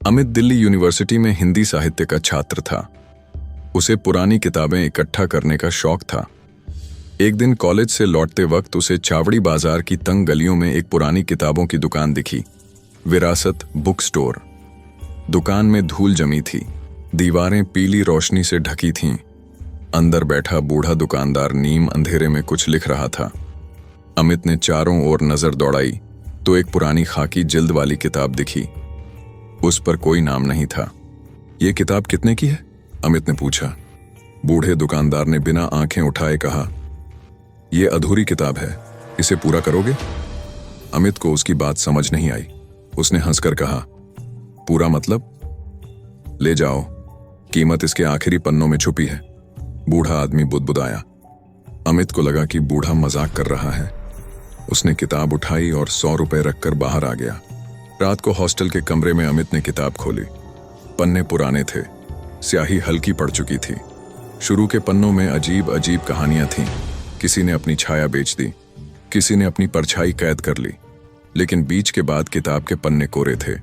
Amit Delhi university में हिंदी साहित्य का छात्र था। उसे पुरानी किताबें इकट्ठा करने का शौक था। एक दिन कॉलेज से लौटते वक्त उसे चावड़ी बाजार की तंग गलियों में एक पुरानी किताबों की दुकान दिखी, विरासत बुक स्टोर। दुकान में धूल जमी थी, दीवारें पीली रोशनी से ढकी थीं। अंदर बैठा बूढ़ा दुकानदार नीम अंधेरे में कुछ लिख रहा था। अमित ने चारों ओर नजर दौड़ाई तो एक पुरानी खाकी जिल्द वाली किताब दिखी। उस पर कोई नाम नहीं था। "ये किताब कितने की है?" अमित ने पूछा। बूढ़े दुकानदार ने बिना आंखें उठाए कहा, "ये अधूरी किताब है, इसे पूरा करोगे?" अमित को उसकी बात समझ नहीं आई। उसने हंसकर कहा, "पूरा मतलब?" "ले जाओ, कीमत इसके आखिरी पन्नों में छुपी है।" बूढ़ा आदमी बुदबुदाया। अमित को लगा कि बूढ़ा मजाक कर रहा है। उसने किताब उठाई और 100 रुपए रखकर बाहर आ गया। रात को हॉस्टल के कमरे में अमित ने किताब खोली। पन्ने पुराने थे, स्याही हल्की पड़ चुकी थी। शुरू के पन्नों में अजीब अजीब कहानियां थीं। किसी ने अपनी छाया बेच दी, किसी ने अपनी परछाई कैद कर ली, लेकिन बीच के बाद किताब के पन्ने कोरे थे।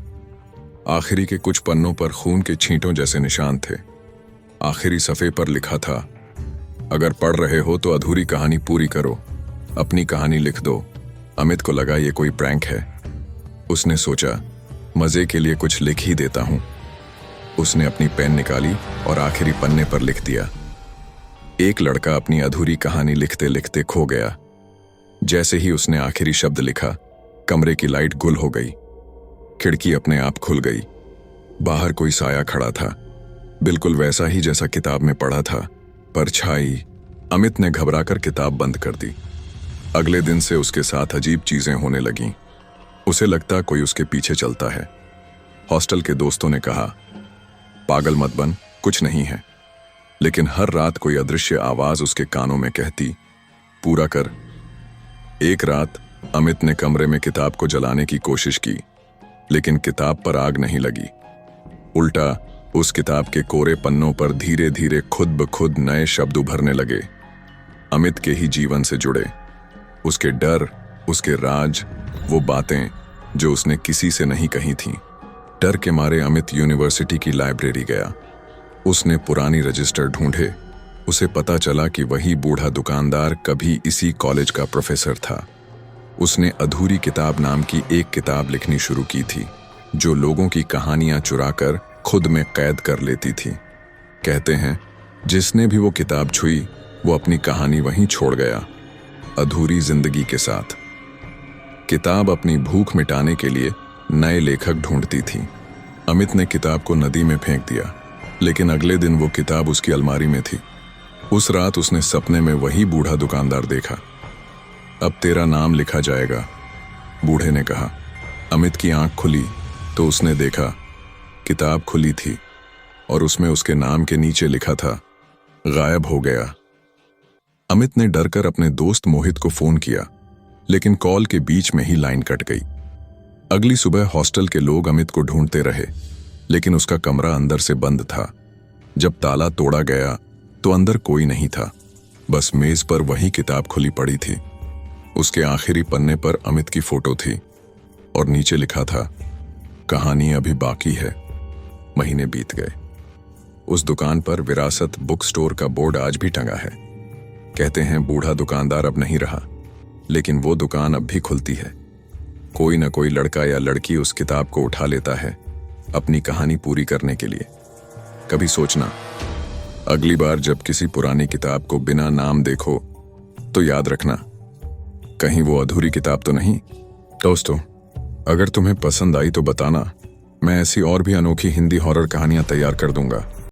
आखिरी के कुछ पन्नों पर खून के छींटों जैसे निशान थे। आखिरी सफ़े पर लिखा था, "अगर पढ़ रहे हो तो अधूरी कहानी पूरी करो, अपनी कहानी लिख दो।" अमित को लगा ये कोई प्रैंक है। उसने सोचा, मजे के लिए कुछ लिख ही देता हूं। उसने अपनी पेन निकाली और आखिरी पन्ने पर लिख दिया, "एक लड़का अपनी अधूरी कहानी लिखते लिखते खो गया।" जैसे ही उसने आखिरी शब्द लिखा, कमरे की लाइट गुल हो गई। खिड़की अपने आप खुल गई। बाहर कोई साया खड़ा था, बिल्कुल वैसा ही जैसा किताब में पढ़ा था, परछाई। अमित ने घबराकर किताब बंद कर दी। अगले दिन से उसके साथ अजीब चीजें होने लगीं। उसे लगता कोई उसके पीछे चलता है। हॉस्टल के दोस्तों ने कहा, "पागल मत बन, कुछ नहीं है।" लेकिन हर रात कोई अदृश्य आवाज उसके कानों में कहती, "पूरा कर।" एक रात अमित ने कमरे में किताब को जलाने की कोशिश की, लेकिन किताब पर आग नहीं लगी। उल्टा उस किताब के कोरे पन्नों पर धीरे धीरे खुद ब खुद नए शब्द उभरने लगे, अमित के ही जीवन से जुड़े। उसके डर, उसके राज, वो बातें जो उसने किसी से नहीं कही थीं। डर के मारे अमित यूनिवर्सिटी की लाइब्रेरी गया। उसने पुरानी रजिस्टर ढूंढे। उसे पता चला कि वही बूढ़ा दुकानदार कभी इसी कॉलेज का प्रोफेसर था। उसने अधूरी किताब नाम की एक किताब लिखनी शुरू की थी, जो लोगों की कहानियां चुराकर खुद में कैद कर लेती थी। कहते हैं, जिसने भी वो किताब छुई, वो अपनी कहानी वहीं छोड़ गया, अधूरी जिंदगी के साथ। किताब अपनी भूख मिटाने के लिए नए लेखक ढूंढती थी। अमित ने किताब को नदी में फेंक दिया, लेकिन अगले दिन वो किताब उसकी अलमारी में थी। उस रात उसने सपने में वही बूढ़ा दुकानदार देखा। "अब तेरा नाम लिखा जाएगा," बूढ़े ने कहा। अमित की आंख खुली तो उसने देखा, किताब खुली थी और उसमें उसके नाम के नीचे लिखा था, "गायब हो गया।" अमित ने डरकर अपने दोस्त मोहित को फोन किया, लेकिन कॉल के बीच में ही लाइन कट गई। अगली सुबह हॉस्टल के लोग अमित को ढूंढते रहे, लेकिन उसका कमरा अंदर से बंद था। जब ताला तोड़ा गया तो अंदर कोई नहीं था, बस मेज पर वही किताब खुली पड़ी थी। उसके आखिरी पन्ने पर अमित की फोटो थी और नीचे लिखा था, "कहानी अभी बाकी है।" महीने बीत गए। उस दुकान पर विरासत बुक स्टोर का बोर्ड आज भी टंगा है। कहते हैं बूढ़ा दुकानदार अब नहीं रहा, लेकिन वो दुकान अब भी खुलती है। कोई न कोई लड़का या लड़की उस किताब को उठा लेता है अपनी कहानी पूरी करने के लिए। कभी सोचना, अगली बार जब किसी पुरानी किताब को बिना नाम देखो तो याद रखना, कहीं वो अधूरी किताब तो नहीं। दोस्तों, अगर तुम्हें पसंद आई तो बताना, मैं ऐसी और भी अनोखी हिंदी हॉरर कहानियां तैयार कर दूंगा।